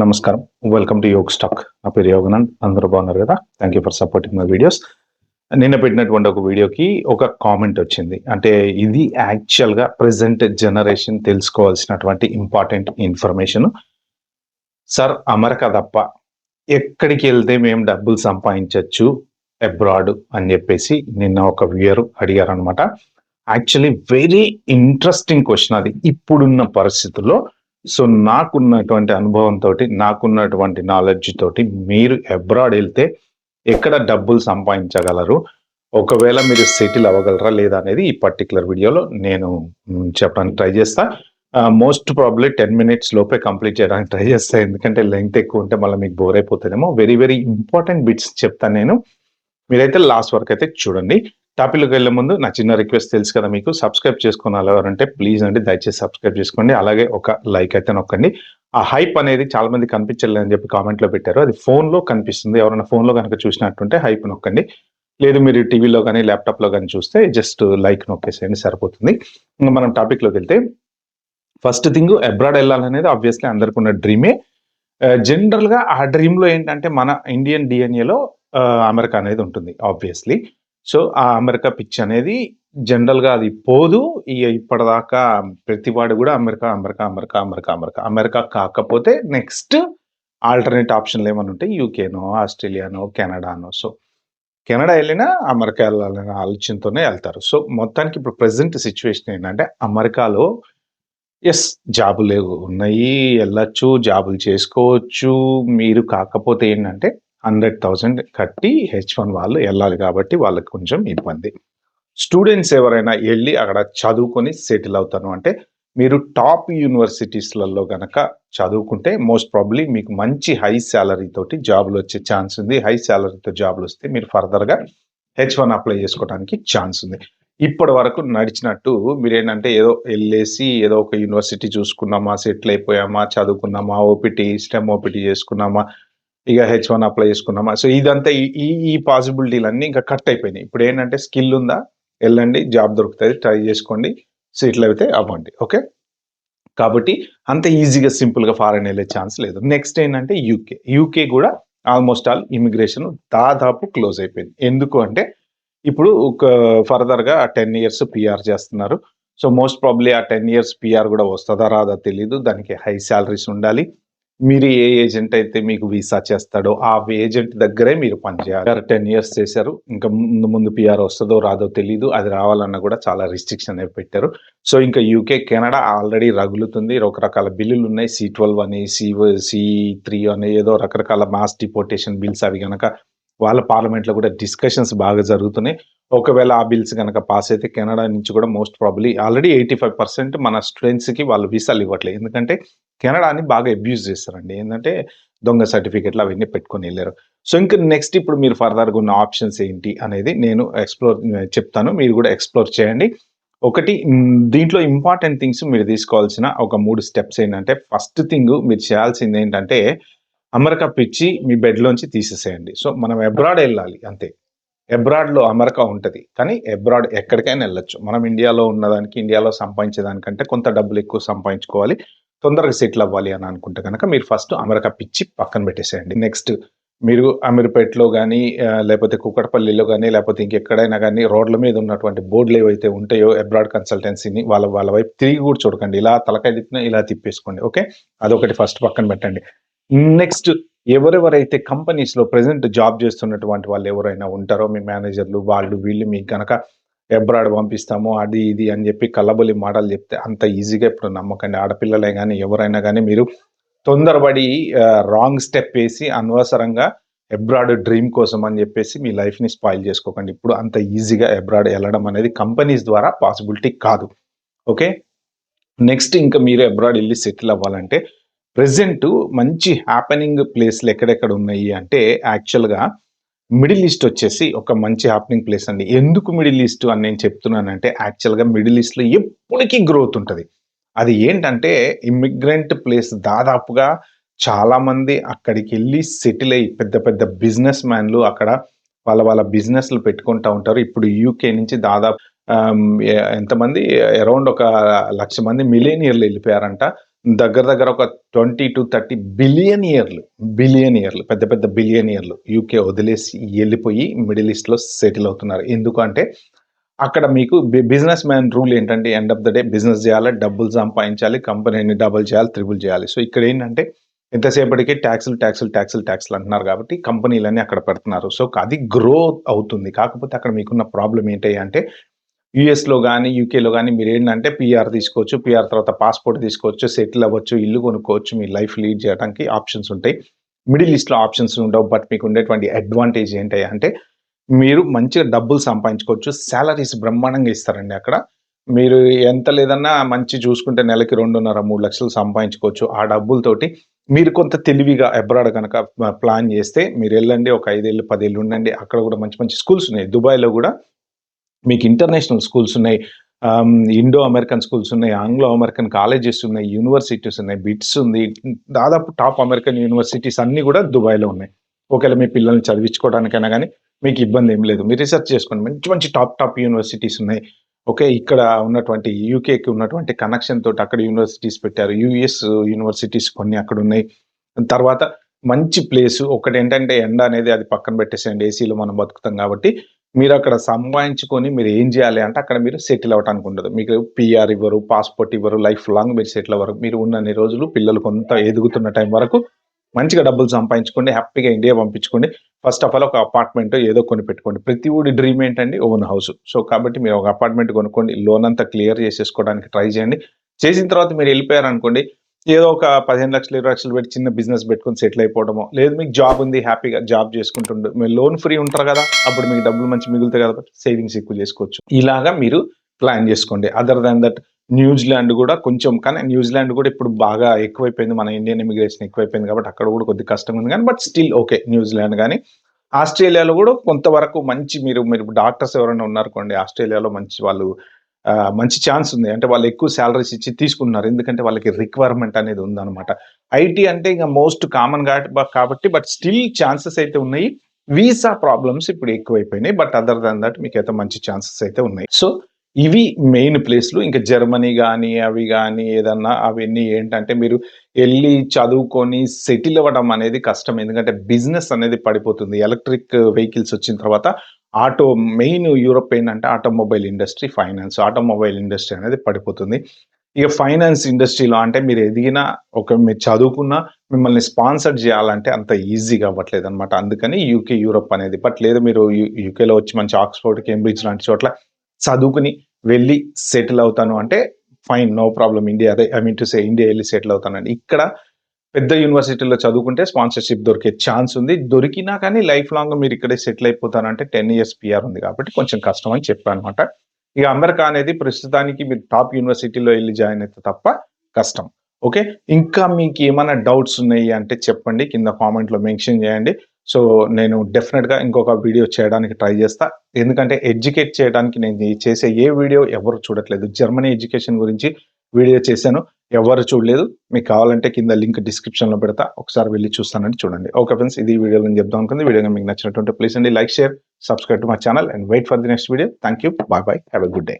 నమస్కారం. Welcome to Yog Stock. నా పేరు యోగనంద్. అందరూ బాగున్నారు కదా? Thank you for supporting my videos. నిన్న పెట్టినటువంటి ఒక వీడియోకి ఒక కామెంట్ వచ్చింది. అంటే ఇది యాక్చువల్గా ప్రెసెంట్ జనరేషన్ తెలుసుకోవాల్సినటువంటి ఇంపార్టెంట్ ఇన్ఫర్మేషన్. సార్, అమెరికా తప్ప ఎక్కడికి వెళ్తే మేము డబ్బులు సంపాదించవచ్చు అబ్రాడ్ అని చెప్పేసి నిన్న ఒక వ్యూయర్ అడిగారు అనమాట. యాక్చువల్లీ వెరీ ఇంట్రెస్టింగ్ క్వశ్చన్ అది ఇప్పుడున్న పరిస్థితుల్లో. సో నాకున్నటువంటి అనుభవంతో, నాకున్నటువంటి నాలెడ్జ్ తోటి మీరు అబ్రాడ్ వెళ్తే ఎక్కడ డబ్బులు సంపాదించగలరు, ఒకవేళ మీరు సెటిల్ అవ్వగలరా లేదా అనేది ఈ పర్టికులర్ వీడియోలో నేను చెప్పడానికి ట్రై చేస్తా. మోస్ట్ ప్రాబ్లీ 10 minutes లోపే కంప్లీట్ చేయడానికి ట్రై చేస్తా, ఎందుకంటే లెంగ్త్ ఎక్కువ ఉంటే మళ్ళీ మీకు బోర్ అయిపోతుందేమో. వెరీ వెరీ ఇంపార్టెంట్ బిట్స్ చెప్తాను నేను, మీరైతే లాస్ట్ వరకు అయితే చూడండి. టాపిక్లోకి వెళ్ళే ముందు నా చిన్న రిక్వెస్ట్ తెలుసు కదా మీకు, సబ్స్క్రైబ్ చేసుకోవాలి ఎవరంటే ప్లీజ్ అండి, దయచేసి సబ్స్క్రైబ్ చేసుకోండి. అలాగే ఒక లైక్ అయితే నొక్కండి. ఆ హైప్ అనేది చాలా మంది కనిపించలేదు అని చెప్పి కామెంట్లో పెట్టారు, అది ఫోన్లో కనిపిస్తుంది. ఎవరైనా ఫోన్లో కనుక చూసినట్టుంటే హైప్ నొక్కండి, లేదు మీరు టీవీలో కానీ ల్యాప్టాప్లో కానీ చూస్తే జస్ట్ లైక్ నొక్కేసేయండి, సరిపోతుంది. ఇంకా మనం టాపిక్లోకి వెళ్తే, ఫస్ట్ థింగ్ అబ్రాడ్ వెళ్ళాలనేది ఆబ్వియస్లీ అందరికి ఉన్న డ్రీమే. జనరల్గా ఆ డ్రీమ్లో ఏంటంటే మన ఇండియన్ డిఎన్ఏలో అమెరికా అనేది ఉంటుంది ఆబ్వియస్లీ. సో ఆ అమెరికా పిచ్ అనేది జనరల్గా అది పోదు. ఇప్పటిదాకా ప్రతివాడు కూడా America America America America America America కాకపోతే నెక్స్ట్ ఆల్టర్నేట్ ఆప్షన్లు ఏమైనా ఉంటాయి, యూకేనో, ఆస్ట్రేలియానో, కెనడానో. సో కెనడా వెళ్ళినా అమెరికా వెళ్ళాలనే ఆలోచనతోనే వెళ్తారు. సో మొత్తానికి ఇప్పుడు ప్రెసెంట్ సిచ్యువేషన్ ఏంటంటే అమెరికాలో ఎస్ జాబులు ఉన్నాయి, వెళ్ళచ్చు, జాబులు చేసుకోవచ్చు. మీరు కాకపోతే ఏంటంటే 100,000 కట్టి H1 వాళ్ళు వెళ్ళాలి కాబట్టి వాళ్ళకి కొంచెం ఇబ్బంది. స్టూడెంట్స్ ఎవరైనా వెళ్ళి అక్కడ చదువుకొని సెటిల్ అవుతాను అంటే మీరు టాప్ యూనివర్సిటీస్లలో గనక చదువుకుంటే మోస్ట్ ప్రాబ్లీ మీకు మంచి హై శాలరీ తోటి జాబులు వచ్చే ఛాన్స్ ఉంది. హై శాలరీతో జాబులు వస్తే మీరు ఫర్దర్గా H1 అప్లై చేసుకోవడానికి ఛాన్స్ ఉంది. ఇప్పటి వరకు నడిచినట్టు మీరేంటంటే ఏదో వెళ్ళేసి ఏదో ఒక యూనివర్సిటీ చూసుకున్నామా, సెటిల్ అయిపోయామా, చదువుకున్నామా, ఓపీటీ స్టెమ్ ఓపీటీ చేసుకున్నామా, ఇక H1 అప్లై చేసుకున్నామా. సో ఇదంతా ఈ పాసిబిలిటీలన్నీ ఇంకా కట్ అయిపోయినాయి. ఇప్పుడు ఏంటంటే స్కిల్ ఉందా, వెళ్ళండి, జాబ్ దొరుకుతుంది, ట్రై చేసుకోండి, సెటిల్ అయితే అవ్వండి. ఓకే, కాబట్టి అంత ఈజీగా సింపుల్గా ఫారెన్ వెళ్ళే ఛాన్స్ లేదు. నెక్స్ట్ ఏంటంటే యూకే కూడా ఆల్మోస్ట్ ఆల్ ఇమిగ్రేషన్ దాదాపు క్లోజ్ అయిపోయింది. ఎందుకు అంటే ఇప్పుడు ఒక ఫర్దర్గా 10 years పిఆర్ చేస్తున్నారు. సో మోస్ట్ ప్రాబ్లీ ఆ 10 years పిఆర్ కూడా వస్తుందా రాదా తెలియదు. దానికి హై శాలరీస్ ఉండాలి. మీరు ఏ ఏజెంట్ అయితే మీకు వీసా చేస్తాడో ఆ ఏజెంట్ దగ్గరే మీరు పనిచేయాలి. 10 years చేశారు, ఇంకా ముందు పిఆర్ వస్తుందో రాదో తెలియదు. అది రావాలన్నా కూడా చాలా రిస్ట్రిక్షన్ అనేవి పెట్టారు. సో ఇంకా యూకే, కెనడా ఆల్రెడీ రగులుతుంది. రకరకాల బిల్లులు ఉన్నాయి, C12 అని, C3 అని, ఏదో రకరకాల మాస్ డిపోర్టేషన్ బిల్స్. అవి కనుక వాళ్ళ పార్లమెంట్లో కూడా డిస్కషన్స్ బాగా జరుగుతున్నాయి. ఒకవేళ ఆ బిల్స్ కనుక పాస్ అయితే కెనడా నుంచి కూడా మోస్ట్ ప్రాబ్లీ ఆల్రెడీ 85% మన స్టూడెంట్స్కి వాళ్ళు వీసాలు ఇవ్వట్లేదు. ఎందుకంటే కెనడాని బాగా అబ్యూజ్ చేస్తారండి. ఏంటంటే దొంగ సర్టిఫికెట్లు అవన్నీ పెట్టుకొని వెళ్ళారు. సో ఇంకా నెక్స్ట్ ఇప్పుడు మీరు ఫర్దర్గా ఉన్న ఆప్షన్స్ ఏంటి అనేది నేను చెప్తాను, మీరు కూడా ఎక్స్ప్లోర్ చేయండి. ఒకటి, దీంట్లో ఇంపార్టెంట్ థింగ్స్ మీరు తీసుకోవాల్సిన ఒక 3 స్టెప్స్ ఏంటంటే, ఫస్ట్ థింగ్ మీరు చేయాల్సింది ఏంటంటే అమెరికా పిచ్చి మీ బెడ్లోంచి తీసేసేయండి. సో మనం అబ్రాడ్ వెళ్ళాలి అంతే. అబ్రాడ్లో అమెరికా ఉంటుంది, కానీ అబ్రాడ్ ఎక్కడికైనా వెళ్ళొచ్చు. మనం ఇండియాలో ఉన్నదానికి, ఇండియాలో సంపాదించేదానికంటే కొంత డబ్బులు ఎక్కువ సంపాదించుకోవాలి, తొందరగా సెటిల్ అవ్వాలి అని అనుకుంటే కనుక మీరు ఫస్ట్ అమెరికా పిచ్చి పక్కన పెట్టేసేయండి. నెక్స్ట్ మీరు అమీర్పేటలో కానీ, లేకపోతే కుకట్పల్లిలో కానీ, లేకపోతే ఇంకెక్కడైనా కానీ రోడ్ల మీద ఉన్నటువంటి బోర్డులు ఏవైతే ఉంటాయో అబ్రాడ్ కన్సల్టెన్సీని, వాళ్ళ వైపు తిరిగి కూడా చూడకండి. ఇలా తలకాయ తిప్పినా ఇలా తిప్పేసుకోండి. ఓకే, అదొకటి ఫస్ట్ పక్కన పెట్టండి. నెక్స్ట్, ఎవరెవరైతే కంపెనీస్లో ప్రెసెంట్ జాబ్ చేస్తున్నటువంటి వాళ్ళు ఎవరైనా ఉంటారో, మీ మేనేజర్లు వాళ్ళు వీళ్ళు మీకు కనుక అబ్రాడ్ పంపిస్తాము అది ఇది అని చెప్పి కల్లబొల్లి మాటలు చెప్తే అంత ఈజీగా ఇప్పుడు నమ్మకండి. ఆడపిల్లలే కానీ ఎవరైనా కానీ మీరు తొందరపడి రాంగ్ స్టెప్ వేసి అనవసరంగా అబ్రాడ్ డ్రీమ్ కోసం అని చెప్పేసి మీ లైఫ్ని స్పాయిల్ చేసుకోకండి. ఇప్పుడు అంత ఈజీగా అబ్రాడ్ వెళ్ళడం అనేది కంపెనీస్ ద్వారా పాసిబిలిటీ కాదు. ఓకే, నెక్స్ట్ ఇంకా మీరు అబ్రాడ్ వెళ్ళి సెటిల్ అవ్వాలంటే ప్రెసెంట్ మంచి హ్యాపెనింగ్ ప్లేస్లు ఎక్కడెక్కడ ఉన్నాయి అంటే, యాక్చువల్గా మిడిల్ ఈస్ట్ వచ్చేసి ఒక మంచి హ్యాపెనింగ్ ప్లేస్ అండి. ఎందుకు మిడిల్ ఈస్ట్ అని నేను చెప్తున్నానంటే, యాక్చువల్గా మిడిల్ ఈస్ట్లో ఎప్పటికీ గ్రోత్ ఉంటుంది. అది ఏంటంటే ఇమ్మిగ్రెంట్ ప్లేస్. దాదాపుగా చాలామంది అక్కడికి వెళ్ళి సెటిల్ అయ్యి పెద్ద పెద్ద బిజినెస్ మ్యాన్లు అక్కడ వాళ్ళ బిజినెస్లు పెట్టుకుంటూ ఉంటారు. ఇప్పుడు యూకే నుంచి దాదాపు ఎంతమంది, అరౌండ్ ఒక 1,00,000 మంది మిలేనియర్లు వెళ్ళిపోయారంట. దగ్గర దగ్గర ఒక 20-30 బిలియనియర్లు పెద్ద పెద్ద బిలియనియర్లు యూకే వదిలేసి వెళ్ళిపోయి మిడిల్ ఈస్ట్‌లో సెటిల్ అవుతున్నారు. ఎందుకు అంటే అక్కడ మీకు బిజినెస్ మ్యాన్ రూల్ ఏంటంటే end of the day business చేయాలి, డబ్బులు సంపాదించాలి, కంపెనీని డబుల్ చేయాలి, త్రిబుల్ చేయాలి. సో ఇక్కడ ఏంటంటే ఎంతసేపటికి ట్యాక్సులు అంటున్నారు కాబట్టి కంపెనీలన్నీ అక్కడ పెడుతున్నారు. సో అది గ్రో అవుతుంది. కాకపోతే అక్కడ మీకున్న ప్రాబ్లమ్ ఏంటి అంటే యూఎస్‌లో గాని, యూకేలో గాని మీరేంటంటే పీఆర్ తీసుకోవచ్చు. పీఆర్ తర్వాత పాస్‌పోర్ట్ తీసుకోవచ్చు, సెటిల్ అవ్వచ్చు, ఇల్లు కొనుక్కోవచ్చు, మీ లైఫ్ లీడ్ చేయడానికి ఆప్షన్స్ ఉంటాయి. మిడిల్ ఈస్ట్‌లో ఆప్షన్స్ ఉండవు. బట్ మీకు ఉండేటువంటి అడ్వాంటేజ్ ఏంటి అంటే మీరు మంచిగా డబ్బులు సంపాదించుకోవచ్చు. సాలరీస్ బ్రహ్మాండంగా ఇస్తారండి అక్కడ. మీరు ఎంత లేదన్నా మంచి చూసుకుంటే నెలకి 2.5, 3 లక్షలు సంపాదించుకోవచ్చు. ఆ డబ్బులతోటి మీరు కొంత తెలివిగా అబ్రాడ్ గనక ప్లాన్ చేస్తే మీరెళ్ళండి. ఒక 5 ఏళ్ళు, 10 ఏళ్ళు ఉండండి. అక్కడ కూడా మంచి మంచి స్కూల్స్ ఉన్నాయి. దుబాయ్‌లో కూడా మీకు ఇంటర్నేషనల్ స్కూల్స్ ఉన్నాయి. ఇండో అమెరికన్ స్కూల్స్ ఉన్నాయి. ఆంగ్లో అమెరికన్ కాలేజెస్ ఉన్నాయి. యూనివర్సిటీస్ ఉన్నాయి. బిట్స్ ఉంది. దాదాపు టాప్ అమెరికన్ యూనివర్సిటీస్ అన్నీ కూడా దుబాయ్‌లో ఉన్నాయి. ఒకవేళ మీ పిల్లల్ని చదివించుకోవడానికైనా గానీ మీకు ఇబ్బంది ఏం లేదు. మీరు రిసర్చ్ చేసుకోండి. మంచి మంచి టాప్ యూనివర్సిటీస్ ఉన్నాయి. ఓకే. ఇక్కడ ఉన్నటువంటి యూకేకి ఉన్నటువంటి కనెక్షన్ తోటి అక్కడ యూనివర్సిటీస్ పెట్టారు. యూఎస్ యూనివర్సిటీస్ కొన్ని అక్కడున్నాయి. తర్వాత మంచి ప్లేసు. ఒకటేంటంటే ఎండ అనేది అది పక్కన పెట్టేసేయండి. ఏసీలో మనం బతుకుతాం కాబట్టి మీరక్కడ సంపాదించుకొని మీరు ఏం జేయాలి అంటే అక్కడ మీరు సెటిల్ అవ్వటానికి ఉండదు. మీకు పీఆర్ ఇవ్వరు, పాస్‌పోర్ట్ ఇవ్వరు. లైఫ్ లాంగ్ మీరు సెటిల్ అవ్వరు. మీరు ఉన్నన్ని రోజులు పిల్లలు కొంత ఎదుగుతున్న టైం వరకు మంచిగా డబ్బులు సంపాదించుకోండి. హ్యాపీగా ఇండియా పంపించుకోండి. ఫస్ట్ ఆఫ్ ఆల్ ఒక అపార్ట్‌మెంట్ ఏదో కొనిపెట్టుకోండి. ప్రతి ఊడి డ్రీమ్ ఏంటండి ఓన్ హౌస్. సో కాబట్టి మీరు ఒక అపార్ట్‌మెంట్ కొనుక్కోండి. లోన్ అంతా క్లియర్ చేసేసుకోవడానికి ట్రై చేయండి. చేసిన తర్వాత మీరు ఎళ్ళిపోయారనుకోండి ఏదో ఒక 15,00,000, 20,00,000 పెట్టి చిన్న బిజినెస్ పెట్టుకొని సెటిల్ అయిపోవడమో, లేదు మీకు జాబ్ ఉంది హ్యాపీగా జాబ్ చేసుకుంటుండు. మీరు లోన్ ఫ్రీ ఉంటారు కదా! అప్పుడు మీకు డబ్బులు మంచిగా మిగులుతాయి కాబట్టి సేవింగ్స్ ఎక్కువ చేసుకోవచ్చు. ఇలాగా మీరు ప్లాన్ చేసుకోండి. అదర్ దాన్ దట్ న్యూజిలాండ్ కూడా కొంచెం కానీ న్యూజిలాండ్ కూడా ఇప్పుడు బాగా ఎక్కువైపోయింది. మన ఇండియన్ ఇమిగ్రేషన్ ఎక్కువైపోయింది కాబట్టి అక్కడ కూడా కొద్దిగా కష్టంగా ఉంది కానీ బట్ స్టిల్ ఓకే. న్యూజిలాండ్ గాని, ఆస్ట్రేలియాలో కూడా కొంతవరకు మంచి మీరు డాక్టర్స్ ఎవరైనా ఉన్నారనుకోండి ఆస్ట్రేలియాలో మంచి వాళ్ళు మంచి ఛాన్స్ ఉంది. అంటే వాళ్ళు ఎక్కువ సాలరీస్ ఇచ్చి తీసుకుంటున్నారు. ఎందుకంటే వాళ్ళకి రిక్వైర్మెంట్ అనేది ఉందన్నమాట. ఐటీ అంటే ఇంక మోస్ట్ కామన్ కాబట్టి బట్ స్టిల్ ఛాన్సెస్ అయితే ఉన్నాయి. వీసా ప్రాబ్లమ్స్ ఇప్పుడు ఎక్కువైపోయినాయి. బట్ అదర్ దాన్ దట్ మీకైతే మంచి ఛాన్సెస్ అయితే ఉన్నాయి. సో ఇవి మెయిన్ ప్లేస్‌లు. ఇంకా జర్మనీ గాని, అవి గాని ఏదన్నా అవన్నీ ఏంటంటే మీరు ఎళ్లి చదువుకొని సెటిల్ అవ్వడం అనేది కష్టం. ఎందుకంటే బిజినెస్ అనేది పడిపోతుంది. ఎలక్ట్రిక్ వెహికల్స్ వచ్చిన తర్వాత మెయిన్ యూరోప్ ఏంటంటే automobile industry, finance. Automobile industry అనేది పడిపోతుంది. ఇక ఫైనాన్స్ ఇండస్ట్రీలో అంటే మీరు ఎదిగినా మీరు చదువుకున్నా మిమ్మల్ని స్పాన్సర్ చేయాలంటే అంత ఈజీగా అవ్వట్లేదన్నమాట. అందుకని యూరోప్ అనేది. బట్ లేదు మీరు యూకేలో వచ్చి మంచి ఆక్స్‌ఫోర్డ్, కేంబ్రిడ్జ్ లాంటి చోట్ల చదువుకుని వెళ్ళి సెటిల్ అవుతాను అంటే ఫైన్. No problem. ఇండియా ఎళ్లి సెటిల్ అవుతానండి. ఇక్కడ పెద్ద యూనివర్సిటీలో చదువుకుంటే స్పాన్సర్‌షిప్ దొరికే ఛాన్స్ ఉంది. దొరికినా కానీ లైఫ్ లాంగ్ మీరు ఇక్కడే సెటిల్ అయిపోతానంటే 10 ఇయర్స్ పీఆర్ ఉంది కాబట్టి కొంచెం కష్టం అని చెప్పానన్నమాట. ఇక అమెరికా అనేది ప్రస్తుతానికి మీరు టాప్ యూనివర్సిటీలో ఎళ్లి జాయిన్ అయితే తప్ప కష్టం. ఓకే. ఇంకా మీకేమన్నా డౌట్స్ ఉన్నాయి అంటే చెప్పండి. కింద కామెంట్‌లో మెన్షన్ చేయండి. సో నేను డెఫినిట్‌గా ఇంకొక వీడియో చేయడానికి ట్రై చేస్తా. ఎందుకంటే ఎడ్యుకేట్ చేయడానికి నేను చేసే ఏ వీడియో ఎవరు చూడట్లేదు. జర్మనీ ఎడ్యుకేషన్ గురించి వీడియో చేశాను. ఎవరు చూడలేదు. మీకు కావాలంటే కింద లింక్ డిస్క్రిప్షన్‌లో పెడతా. ఒకసారి వెళ్లి చూస్తానండి చూడండి. ఓకే ఫ్రెండ్స్, ఇది వీడియోలో నేను చెప్దాం అనుకుంది. వీడియో మీకు నచ్చినట్టుంటే ప్లీజ్ అండి like, share, subscribe to my channel and wait for the next video. Thank you. Bye. Have a good day.